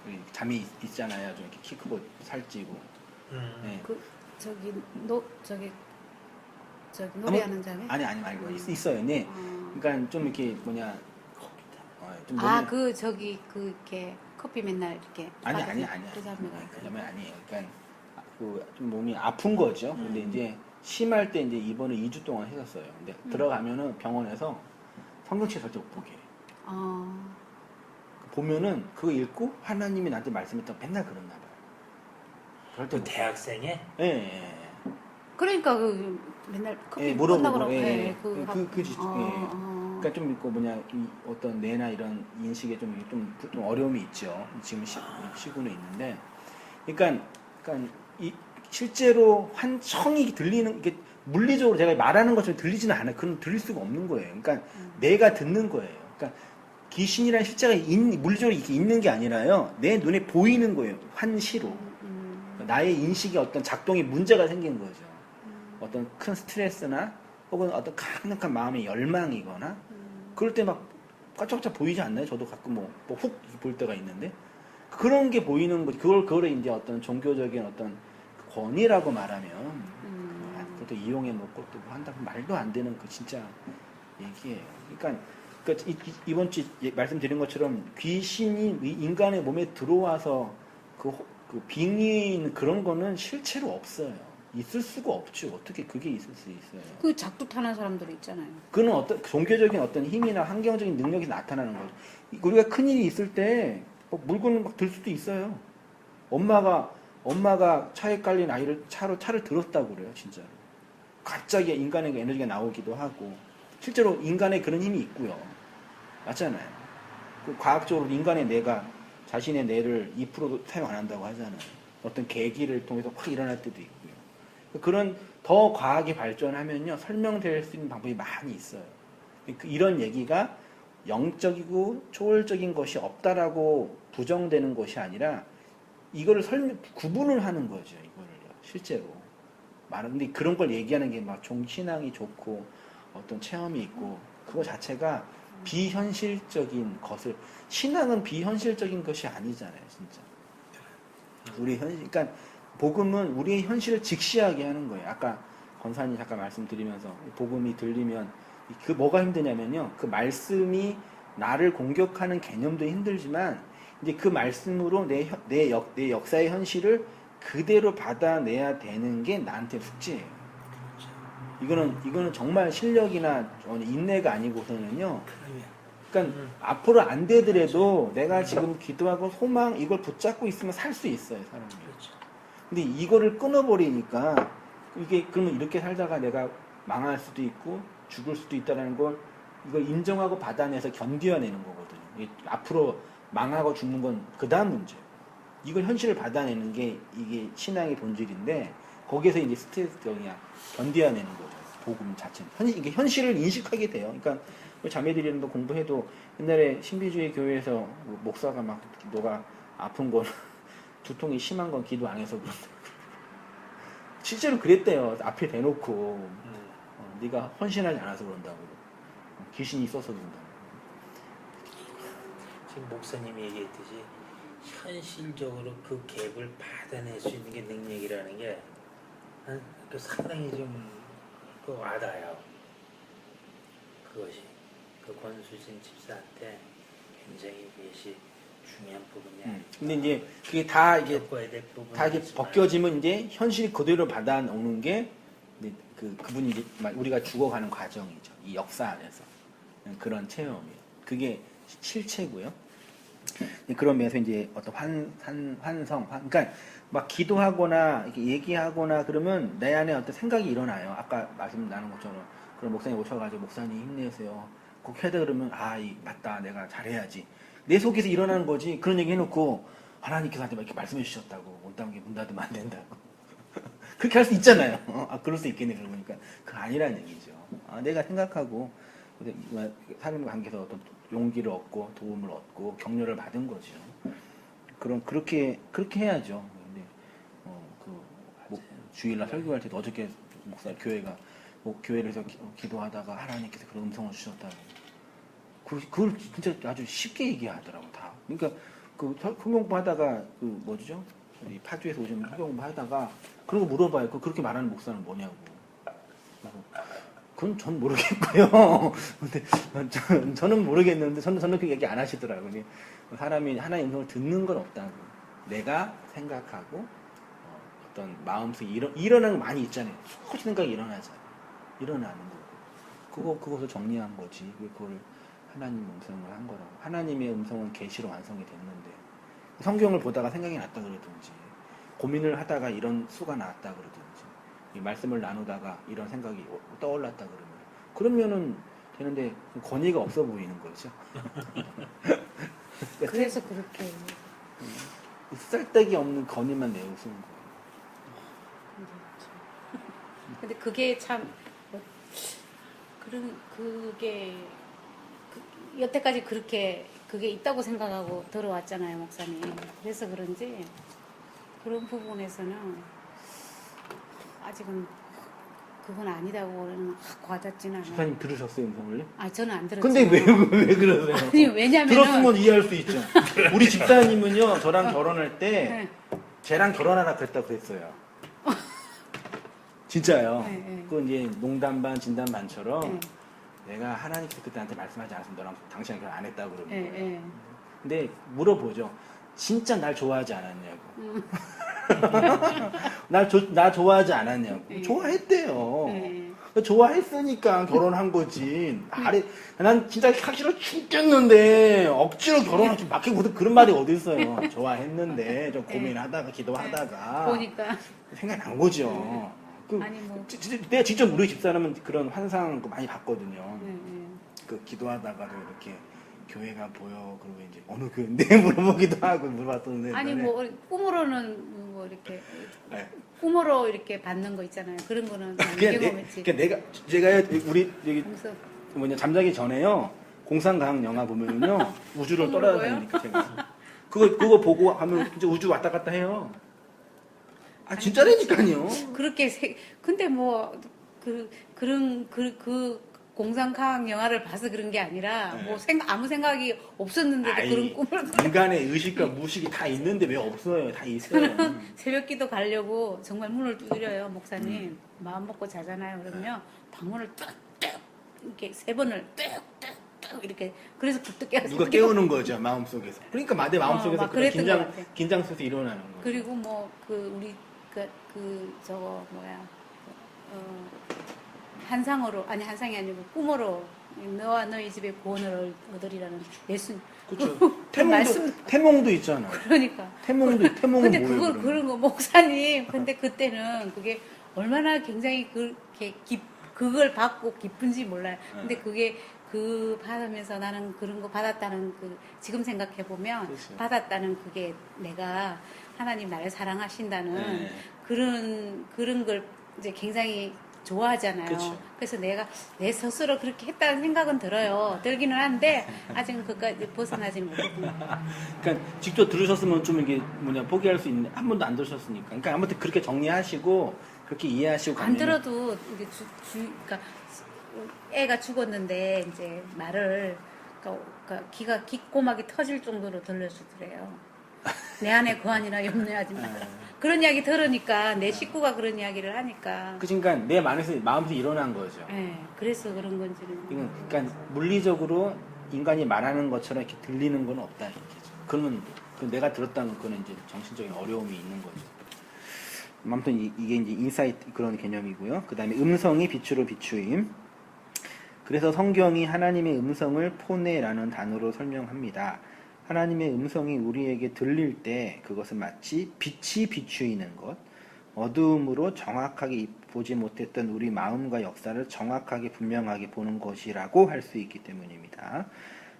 우리 잠이 있잖아요. 좀 이렇게 키 크고 살찌고. 네. 그 저기 노래하는 자매? 아니 말고 있어요. 네. 어. 그러니까 좀 이렇게 좀 아, 몸이- 그 저기 그 이렇게 커피 맨날 이렇게 아니 받아서 그 자매가 그 자매 아니에요. 그러니까 좀 몸이 아픈 거죠. 근데 이제 심할 때 이제 입원을 2주 동안 했었어요. 근데 들어가면은 병원에서 성경책 절대 못 보게 해요. 어. 보면은 그거 읽고 하나님이 나한테 말씀했던 맨날 그랬나 봐요. 절대 그 못 대학생에 예, 예. 그러니까 그 맨날 커피 예, 물어보고, 끝나고 예, 그 그러니까 좀 있고 이 어떤 뇌나 이런 인식에 좀 어려움이 있죠. 지금 시고는 있는데, 그러니까 실제로 환청이 들리는 이게 물리적으로 제가 말하는 것처럼 들리지는 않아요. 그건 들릴 수가 없는 거예요. 그러니까 내가 듣는 거예요. 그러니까 귀신이라는 실제가 물리적으로 이렇게 있는 게 아니라요. 내 눈에 보이는 거예요. 환시로. 나의 인식에 어떤 작동에 문제가 생긴 거죠. 어떤 큰 스트레스나 혹은 어떤 강력한 마음의 열망이거나 그럴 때 막 깜짝깜짝 보이지 않나요? 저도 가끔 훅 볼 때가 있는데 그런 게 보이는 거지. 그걸 이제 어떤 종교적인 어떤 권위라고 말하면 그것도 이용해 놓고 또 한다고 말도 안 되는 그 진짜 얘기예요. 그러니까 이번 주 말씀드린 것처럼 귀신이 인간의 몸에 들어와서 그 빙의인 그런 거는 실제로 없어요. 있을 수가 없죠. 어떻게 그게 있을 수 있어요? 그 작두 타는 사람들이 있잖아요. 그는 어떤 종교적인 어떤 힘이나 환경적인 능력이 나타나는 거죠. 우리가 큰 일이 있을 때 물건을 막 들 수도 있어요. 엄마가 차에 깔린 아이를 차를 들었다고 그래요, 진짜로. 갑자기 인간에게 에너지가 나오기도 하고 실제로 인간의 그런 힘이 있고요. 맞잖아요. 그 과학적으로 인간의 뇌가 자신의 뇌를 2%도 사용 안 한다고 하잖아요. 어떤 계기를 통해서 확 일어날 때도 있고요. 그런 더 과학이 발전하면요 설명될 수 있는 방법이 많이 있어요. 이런 얘기가 영적이고 초월적인 것이 없다라고 부정되는 것이 아니라 이거를 구분을 하는 거죠. 이거를요 실제로 근데 그런 걸 얘기하는 게 막 종신앙이 좋고 어떤 체험이 있고 그거 자체가 비현실적인 것을 신앙은 비현실적인 것이 아니잖아요, 진짜. 그러니까 복음은 우리의 현실을 직시하게 하는 거예요. 아까 권사님 잠깐 말씀드리면서 복음이 들리면 그 뭐가 힘드냐면요. 그 말씀이 나를 공격하는 개념도 힘들지만 이제 그 말씀으로 내 역사의 현실을 그대로 받아내야 되는 게 나한테 숙제예요. 이거는 정말 실력이나 인내가 아니고서는요. 그러니까 앞으로 안 되더라도 내가 지금 기도하고 소망 이걸 붙잡고 있으면 살 수 있어요, 사람이. 근데 이거를 끊어버리니까 그러면 이렇게 살다가 내가 망할 수도 있고 죽을 수도 있다는 걸 이걸 인정하고 받아내서 견뎌내는 거거든요. 앞으로 망하고 죽는 건 그 다음 문제예요. 이걸 현실을 받아내는 게 이게 신앙의 본질인데 거기에서 이제 스트레스적이야 견뎌내는 거죠. 복음 자체는 이게 현실을 인식하게 돼요. 그러니까 자매들이랑 공부해도 옛날에 신비주의 교회에서 목사가 막 너가 아픈 건 두통이 심한 건 기도 안 해서 그런다. 실제로 그랬대요. 앞에 대놓고 네가 헌신하지 않아서 그런다고. 귀신이 있어서 그런다고. 지금 목사님이 얘기했듯이 현실적으로 그 갭을 받아낼 수 있는 게 능력이라는 게 상당히 좀 와닿아요. 그것이 그 권수진 집사한테 굉장히 그것이 중요한 부분이야. 근데 이제 그게 다 이제 겪어야 될 부분이 다 이제 벗겨지면 이제 현실 그대로 받아오는 게 그분이 이제 우리가 죽어가는 과정이죠. 이 역사 안에서 그런 체험이에요. 그게 실체고요. 그런 면에서 이제 어떤 환성, 그러니까 막 기도하거나 이렇게 얘기하거나 그러면 내 안에 어떤 생각이 일어나요. 아까 말씀 나눈 것처럼 그런 목사님 오셔가지고 목사님 힘내세요. 꼭 해야 돼 그러면 맞다 내가 잘해야지. 내 속에서 일어나는 거지. 그런 얘기 해놓고 하나님께서 한테 이렇게 말씀해 주셨다고 온다는 게 문 닫으면 안 된다고. 그렇게 할 수 있잖아요. 그럴 수 있겠네 그러니까 그거 아니라는 얘기죠. 내가 생각하고 사람 관계에서 어떤 용기를 얻고 도움을 얻고 격려를 받은 거죠. 그렇게 해야죠. 근데 주일날 설교할 때도 어저께 목사 교회가 교회에서 기도하다가 하나님께서 그런 음성을 주셨다고. 그걸 진짜 아주 쉽게 얘기하더라고 다. 그러니까 성경공부 하다가 뭐죠? 우리 파주에서 오신 성경공부 하다가 그런 거 물어봐요. 그렇게 말하는 목사는 뭐냐고. 그건 전 모르겠고요. 근데 저는 모르겠는데 저는 그 얘기 안 하시더라고요. 사람이 하나의 음성을 듣는 건 없다고. 내가 생각하고 어떤 마음속에 일어나는 거 많이 있잖아요. 수없이 생각이 일어나잖아요. 일어나는 거고. 그것을 정리한 거지. 그걸 하나님 음성을 한 거라고. 하나님의 음성은 계시로 완성이 됐는데 성경을 보다가 생각이 났다 그러든지 고민을 하다가 이런 수가 나왔다 그러든지 이 말씀을 나누다가 이런 생각이 떠올랐다 그러면은 되는데 권위가 없어 보이는 거죠. 그래서 그렇게 쓸데기 없는 권위만 내세우는 거예요. 근데 그게 참 그게 여태까지 그렇게 그게 있다고 생각하고 들어왔잖아요, 목사님. 그래서 그런지 그런 부분에서는 아직은 그건 아니다고는 확 와닿지는 않아요. 집사님 들으셨어요, 음성을요? 저는 안 들었죠. 근데 왜 그러세요? 아니, 왜냐면 들었으면 이해할 수 있죠. 우리 집사님은요, 저랑 결혼할 때 쟤랑 결혼하라 그랬어요. 진짜요. 그 이제 농담 반 진담 반처럼 내가 하나님께서 그때 나한테 말씀하지 않았으면 너랑 당신이랑 결혼 안 했다고 그러는 거예요. 근데 물어보죠. 진짜 날 좋아하지 않았냐고. 나 좋아하지 않았냐고. 좋아했대요. 좋아했으니까 결혼한 거지. 난 진짜 하기 싫어 죽겠는데 억지로 결혼하지 막히고 그런 말이 어디 있어요. 좋아했는데 좀 고민하다가 기도하다가 보니까 생각난 거죠. 내가 직접 우리 집사람은 그런 환상 많이 봤거든요. 기도하다가도 이렇게 교회가 보여. 그리고 이제 어느 교회인데 물어보기도 하고 물어봤던데. 꿈으로는 뭐 이렇게 꿈으로 이렇게 받는 거 있잖아요. 그런 거는 경험했지. 제가 우리 여기 잠자기 전에요. 공상과학 영화 보면은요 우주를 떠나다니까 제가 그거 보고 하면 이제 우주 왔다 갔다 해요. 진짜라니까요. 근데 뭐 그런 공상과학 영화를 봐서 그런 게 아니라 아무 생각이 없었는데도 그런 꿈을 인간의 의식과 무의식이 다 있는데 왜 없어요? 다 있어요. 새벽기도 가려고 정말 문을 두드려요, 목사님. 마음 먹고 자잖아요. 그러면 방문을 뚝뚝 이렇게 3번을 뚝뚝뚝 이렇게 그래서 그때 깨서 누가 깨우는 거죠 마음속에서. 그러니까 내 마음속에서 긴장 속에서 일어나는 거예요. 그리고 뭐 우리 저거 한상이 아니고 꿈으로 너와 너희 집에 구원을 얻으리라는 예수님. 그렇죠. 태몽도 있잖아. 그러니까. 태몽은 근데 뭐예요? 그런 거 목사님. 근데 그때는 그게 얼마나 굉장히 그걸 받고 기쁜지 몰라요. 근데 그게 받으면서 나는 그런 거 받았다는 지금 생각해 보면 그렇죠. 받았다는 그게 내가 하나님 나를 사랑하신다는 그런 걸 이제 굉장히 좋아하잖아요. 그쵸. 그래서 내가 내 스스로 그렇게 했다는 생각은 들기는 한데 아직은 그까지 벗어나지 못했거든요. 그러니까 직접 들으셨으면 좀 이게 포기할 수 있는데 한 번도 안 들으셨으니까. 그러니까 아무튼 그렇게 정리하시고 그렇게 이해하시고 안 들어도 이게 그러니까 애가 죽었는데 이제 말을 그러니까 귓고막이 터질 정도로 들려주더래요. 내 안에 거하니라 염려하지 말라. 그런 이야기 들으니까 내 식구가 그런 이야기를 하니까. 그러니까 내 마음에서 일어난 거죠. 그래서 그런 건지는. 그러니까 물리적으로 인간이 말하는 것처럼 이렇게 들리는 건 없다 이거죠. 그러면 내가 들었다는 거는 이제 정신적인 어려움이 있는 거죠. 아무튼 이게 이제 인사이트 그런 개념이고요. 그 다음에 음성이 빛으로 비추임. 그래서 성경이 하나님의 음성을 포네라는 단어로 설명합니다. 하나님의 음성이 우리에게 들릴 때 그것은 마치 빛이 비추이는 것, 어두움으로 정확하게 보지 못했던 우리 마음과 역사를 정확하게 분명하게 보는 것이라고 할 수 있기 때문입니다.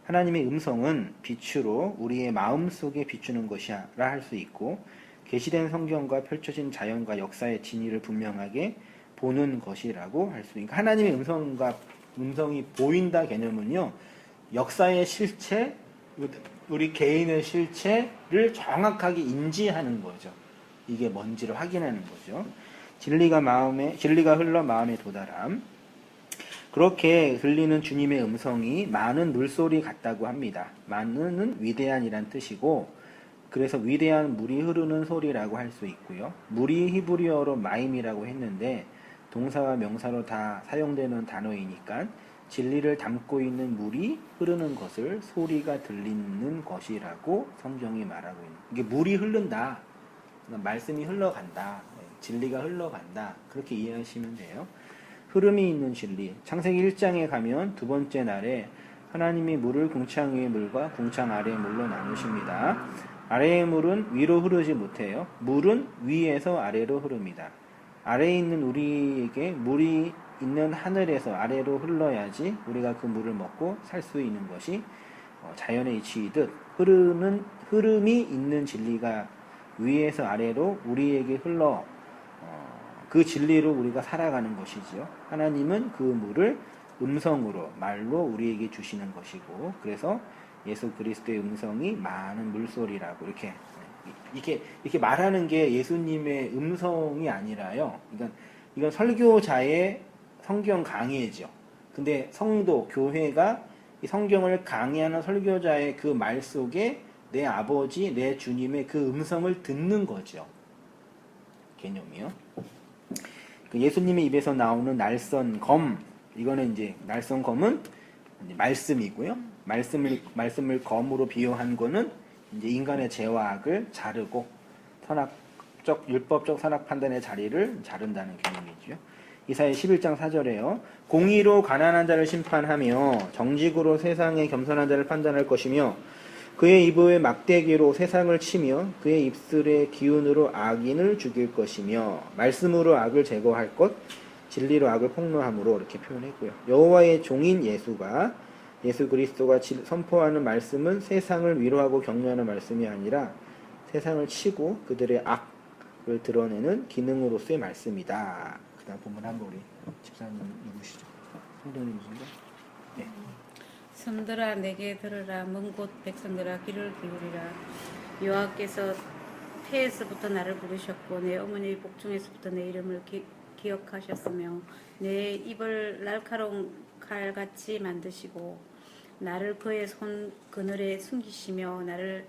하나님의 음성은 빛으로 우리의 마음 속에 비추는 것이라 할 수 있고, 계시된 성경과 펼쳐진 자연과 역사의 진위를 분명하게 보는 것이라고 할 수 있으니까 하나님의 음성이 보인다 개념은요, 역사의 실체, 우리 개인의 실체를 정확하게 인지하는 거죠. 이게 뭔지를 확인하는 거죠. 진리가 흘러 마음에 도달함. 그렇게 들리는 주님의 음성이 많은 물소리 같다고 합니다. 많은은 위대한이란 뜻이고, 그래서 위대한 물이 흐르는 소리라고 할 수 있고요. 물이 히브리어로 마임이라고 했는데 동사와 명사로 다 사용되는 단어이니까 진리를 담고 있는 물이 흐르는 것을 소리가 들리는 것이라고 성경이 말하고 있는. 이게 물이 흐른다. 말씀이 흘러간다. 진리가 흘러간다. 그렇게 이해하시면 돼요. 흐름이 있는 진리. 창세기 1장에 가면 두 번째 날에 하나님이 물을 궁창 위의 물과 궁창 아래의 물로 나누십니다. 아래의 물은 위로 흐르지 못해요. 물은 위에서 아래로 흐릅니다. 아래에 있는 우리에게 물이 있는 하늘에서 아래로 흘러야지 우리가 그 물을 먹고 살 수 있는 것이 자연의 이치이듯 흐름이 있는 진리가 위에서 아래로 우리에게 흘러 그 진리로 우리가 살아가는 것이지요. 하나님은 그 물을 음성으로 말로 우리에게 주시는 것이고, 그래서 예수 그리스도의 음성이 많은 물소리라고 이렇게 말하는 게 예수님의 음성이 아니라요. 이건 설교자의 성경 강의죠. 근데 성도, 교회가 이 성경을 강의하는 설교자의 그 말 속에 내 아버지, 내 주님의 그 음성을 듣는 거죠. 개념이요. 예수님의 입에서 나오는 날선 검, 이거는 이제 날선 검은 이제 말씀이고요. 말씀을 검으로 비유한 거는 이제 인간의 죄와 악을 자르고 율법적 선악 판단의 자리를 자른다는 개념이죠. 이사야 11장 4절에요. 공의로 가난한 자를 심판하며 정직으로 세상의 겸손한 자를 판단할 것이며 그의 입의 막대기로 세상을 치며 그의 입술의 기운으로 악인을 죽일 것이며 말씀으로 악을 제거할 것 진리로 악을 폭로함으로 이렇게 표현했고요. 여호와의 종인 예수 그리스도가 선포하는 말씀은 세상을 위로하고 격려하는 말씀이 아니라 세상을 치고 그들의 악을 드러내는 기능으로서의 말씀이다. 그 다음 본문 한번 우리 집사님 읽으시죠. 성도님이신가? 네. 섬들아 내게 들으라. 먼 곳 백성들아 귀를 기울이라. 여호와께서 태에서부터 나를 부르셨고 내 어머니의 복중에서부터 내 이름을 기억하셨으며 내 입을 날카로운 칼같이 만드시고 나를 그의 손 그늘에 숨기시며 나를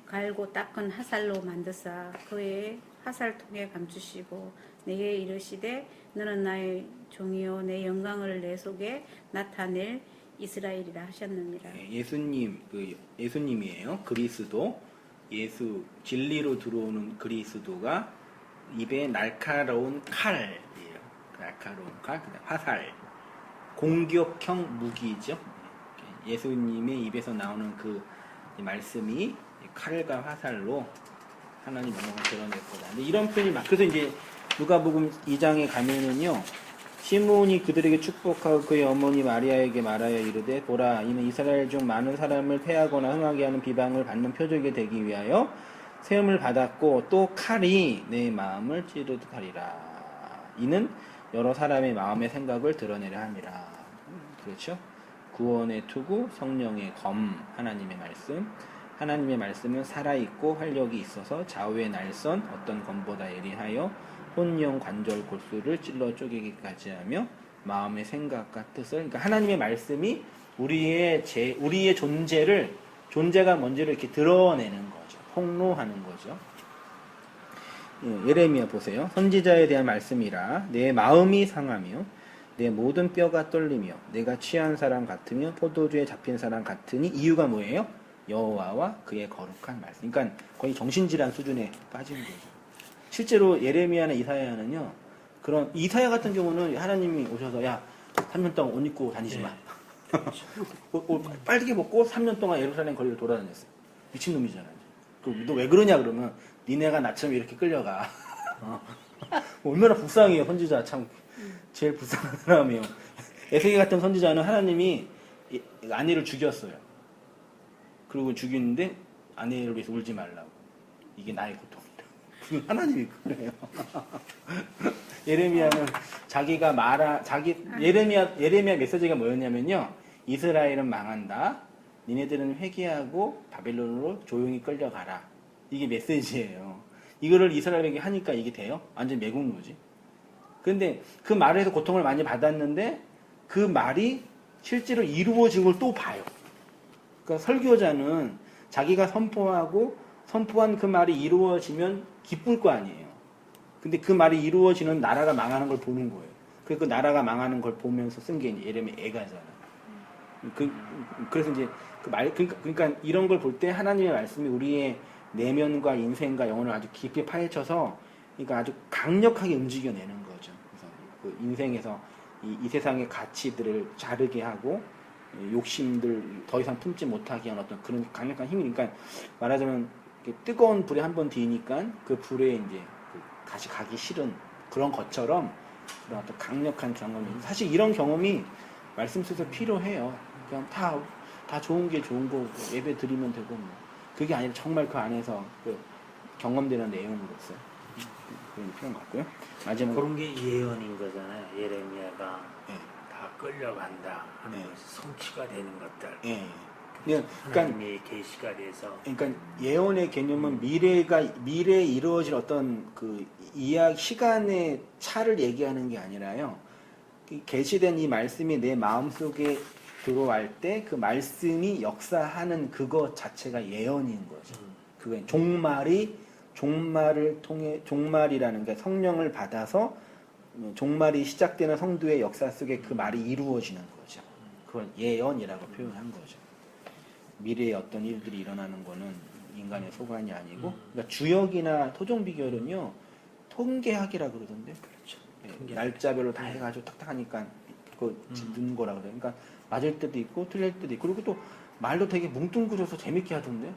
갈고 닦은 화살로 만드사 그의 화살통에 감추시고 내게 이르시되 너는 나의 종이요 내 영광을 내 속에 나타낼 이스라엘이라 하셨느니라. 예수님이에요. 그리스도, 예수 진리로 들어오는 그리스도가 입에 날카로운 칼이에요. 날카로운 칼, 그다음 화살, 공격형 무기죠. 예수님의 입에서 나오는 그 말씀이 칼과 화살로 하나님 영광을 드러낼 거다. 근데 이런 표현이 그래서 이제 누가복음 2장에 가면은요. 시므온이 그들에게 축복하고 그의 어머니 마리아에게 말하여 이르되 보라 이는 이스라엘 중 많은 사람을 패하거나 흥하게 하는 비방을 받는 표적이 되기 위하여 세움을 받았고 또 칼이 내 마음을 찌르듯 하리라. 이는 여러 사람의 마음의 생각을 드러내려 함이라. 그렇죠? 구원의 투구, 성령의 검, 하나님의 말씀. 하나님의 말씀은 살아있고 활력이 있어서 좌우의 날선 어떤 검보다 예리하여 혼영 관절 골수를 찔러 쪼개기까지 하며 마음의 생각과 뜻을, 그러니까 하나님의 말씀이 우리의 존재가 뭔지를 이렇게 드러내는 거죠. 폭로하는 거죠. 예레미야 보세요. 선지자에 대한 말씀이라 내 마음이 상하며 내 모든 뼈가 떨리며 내가 취한 사람 같으며 포도주에 잡힌 사람 같으니 이유가 뭐예요? 여호와와 그의 거룩한 말씀. 그러니까 거의 정신질환 수준에 빠진 거죠. 실제로 예레미야나 이사야는요. 그런 이사야 같은 경우는 하나님이 오셔서 야 3년 동안 옷 입고 다니지 마. 빨개 벗고 3년 동안 예루살렘 거리를 돌아다녔어요. 미친놈이잖아요. 너 왜 그러냐 그러면 니네가 나처럼 이렇게 끌려가. 얼마나 불쌍해요. 선지자 참 제일 불쌍한 사람이에요. 에세기 같은 선지자는 하나님이 아내를 죽였어요. 그리고 죽이는데 아내를 위해서 울지 말라고. 이게 나의 고통이다. 하나님이 그래요. 예레미야는 예레미야 메시지가 뭐였냐면요. 이스라엘은 망한다. 니네들은 회개하고 바벨론으로 조용히 끌려가라. 이게 메시지예요. 이거를 이스라엘에게 하니까 이게 돼요? 완전 매국노지. 근데 그 말에서 고통을 많이 받았는데 그 말이 실제로 이루어진 걸 또 봐요. 그러니까 설교자는 자기가 선포한 그 말이 이루어지면 기쁠 거 아니에요. 근데 그 말이 이루어지는 나라가 망하는 걸 보는 거예요. 그 나라가 망하는 걸 보면서 쓴 게 예레미야 애가잖아. 그래서 이제 그러니까 이런 걸 볼 때 하나님의 말씀이 우리의 내면과 인생과 영혼을 아주 깊이 파헤쳐서 그러니까 아주 강력하게 움직여내는 거죠. 그래서 그 인생에서 이 세상의 가치들을 자르게 하고 욕심들 더 이상 품지 못하게 하는 어떤 그런 강력한 힘이 그러니까 말하자면 뜨거운 불에 한번 뒤니까 그 불에 이제 다시 가기 싫은 그런 것처럼 그런 어떤 강력한 경험이 사실 이런 경험이 말씀 속에서 필요해요. 그냥 다 좋은 게 좋은 거고 예배 드리면 되고 뭐 그게 아니라 정말 그 안에서 그 경험되는 내용으로서 그런 게 필요한 것 같고요. 마지막 그런 게 예언인 거잖아요. 예레미야가 예. 다 끌려간다 하는 네. 것이 성취가 되는 것들. 예. 그러니까 하나님의 계시가 돼서 그러니까 예언의 개념은 미래에 이루어질 어떤 그 이야기 시간의 차를 얘기하는 게 아니라요. 계시된 이 말씀이 내 마음속에 들어갈 때 그 말씀이 역사하는 그것 자체가 예언인 거죠. 그게 종말을 통해 종말이라는 게 성령을 받아서 종말이 시작되는 성도의 역사 속에 그 말이 이루어지는 거죠. 그걸 예언이라고 표현한 거죠. 미래에 어떤 일들이 일어나는 거는 인간의 소관이 아니고 그러니까 주역이나 토종 비결은요 통계학이라 그러던데 그렇죠. 예, 날짜별로 다 해가지고 탁탁하니까 그거 짓는 거라 그래요. 그러니까 맞을 때도 있고 틀릴 때도 있고 그리고 또 말도 되게 뭉뚱그려서 재밌게 하던데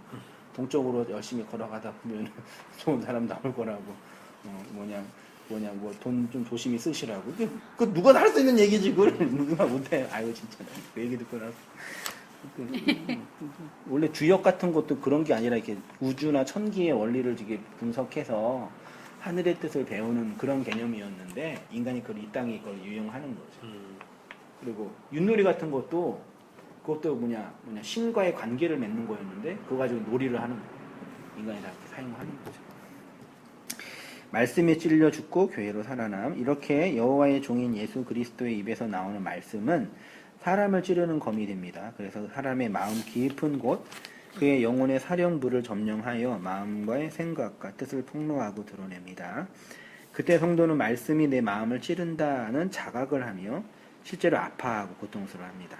동쪽으로 열심히 걸어가다 보면 좋은 사람 나올 거라고 뭐 돈 좀 조심히 쓰시라고 그 누가 할 수 있는 얘기지 그걸 누가 못해. 아유 진짜 그 얘기 듣고 나서 원래 주역 같은 것도 그런 게 아니라 이렇게 우주나 천기의 원리를 되게 분석해서 하늘의 뜻을 배우는 그런 개념이었는데 인간이 이 땅에 그걸 유용하는 거죠. 그리고 윷놀이 같은 것도 그것도 뭐냐 신과의 관계를 맺는 거였는데 그거 가지고 놀이를 하는 거예요. 인간이 다 이렇게 사용하는 거죠. 말씀에 찔려 죽고 교회로 살아남. 이렇게 여호와의 종인 예수 그리스도의 입에서 나오는 말씀은 사람을 찌르는 검이 됩니다. 그래서 사람의 마음 깊은 곳 그의 영혼의 사령부를 점령하여 마음과의 생각과 뜻을 폭로하고 드러냅니다. 그때 성도는 말씀이 내 마음을 찌른다는 자각을 하며 실제로 아파하고 고통스러워합니다.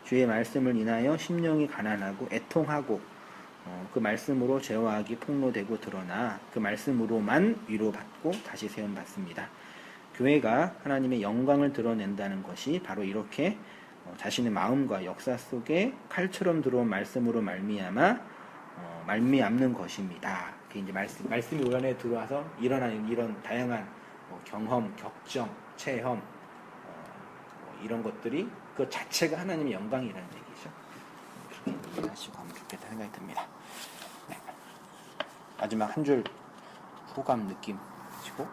주의 말씀을 인하여 심령이 가난하고 애통하고 그 말씀으로 죄와악이 폭로되고 드러나 그 말씀으로만 위로받고 다시 세움받습니다. 교회가 하나님의 영광을 드러낸다는 것이 바로 이렇게 자신의 마음과 역사 속에 칼처럼 들어온 말씀으로 말미암는 것입니다. 그게 이제 말씀이 우리 안에 들어와서 일어나는 이런 다양한 경험, 격정, 체험 이런 것들이 그 자체가 하나님의 영광이라는 얘기죠. 그렇게 하시고 하면 좋겠다 생각이 듭니다. 네. 마지막 한 줄 소감 느낌 하시고